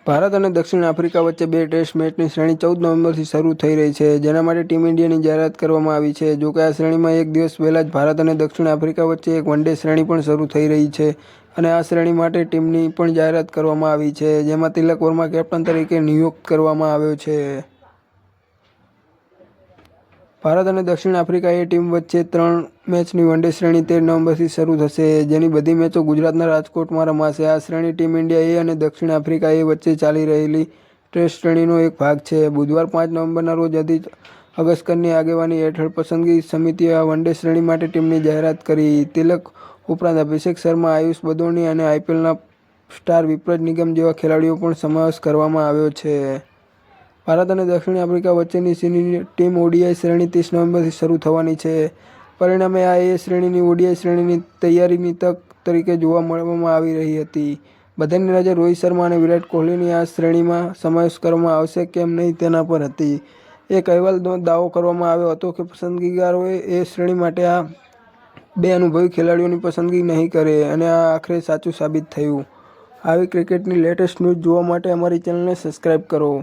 ભારત અને દક્ષિણ આફ્રિકા વચ્ચે 2 ટેસ્ટ મેચની શ્રેણી 14 નવેમ્બરથી શરૂ થઈ રહી છે, જેના માટે ટીમ ઇન્ડિયાની જાહેરાત કરવામાં આવી છે. જોકે આ શ્રેણીમાં એક દિવસ પહેલા જ ભારત અને દક્ષિણ આફ્રિકા વચ્ચે એક વન-ડે શ્રેણી પણ શરૂ થઈ રહી છે અને આ શ્રેણી માટે ટીમની પણ જાહેરાત કરવામાં આવી છે, જેમાં તિલક વર્મા કેપ્ટન તરીકે નિયુક્ત કરવામાં આવ્યો છે. ભારત અને દક્ષિણ આફ્રિકાની ટીમ વચ્ચે 3 મેચની વન-ડે શ્રેણી 13 નવેમ્બરથી શરૂ થશે, જેની બધી મેચો ગુજરાતના રાજકોટમાં રમાશે. આ શ્રેણી ટીમ ઇન્ડિયા એ અને દક્ષિણ આફ્રિકા એ વચ્ચે ચાલી રહેલી ટેસ્ટ શ્રેણીનો એક ભાગ છે. બુધવાર 5 નવેમ્બરના રોજ અજીત અગસ્કરની આગેવાની હેઠળ પસંદગી સમિતિએ આ વન-ડે શ્રેણી માટે ટીમની જાહેરાત કરી. તિલક ઉપરાંત અભિષેક શર્મા, આયુષ બદોની અને આઈપીએલના સ્ટાર વિપ્રજ નિગમ જેવા ખેલાડીઓનો પણ સમાવેશ કરવામાં આવ્યો છે. ભારત અને દક્ષિણ આફ્રિકા વચ્ચેની સિરીઝની ટીમ ઓડીઆઈ શ્રેણી 30 નવેમ્બરથી શરૂ થવાની છે. પરિણામે આ એ શ્રેણીને ઓડીઆઈ શ્રેણીની તૈયારીની તક તરીકે જોવા મળવામાં આવી રહી હતી. બધાની નજર રોહિત શર્મા અને વિરાટ કોહલીની આ શ્રેણીમાં સમાવેશ કરવામાં આવશે કે નહીં તેના પર હતી. એક અહેવાલમાં દાવો કરવામાં આવ્યો હતો કે પસંદગીકારો એ શ્રેણી માટે આ 2 અનુભવી ખેલાડીઓની પસંદગી નહીં કરે અને આ આખરે સાચું સાબિત થયું. આવી ક્રિકેટની લેટેસ્ટ ન્યૂઝ જોવા માટે અમારી ચેનલને સબસ્ક્રાઇબ કરો.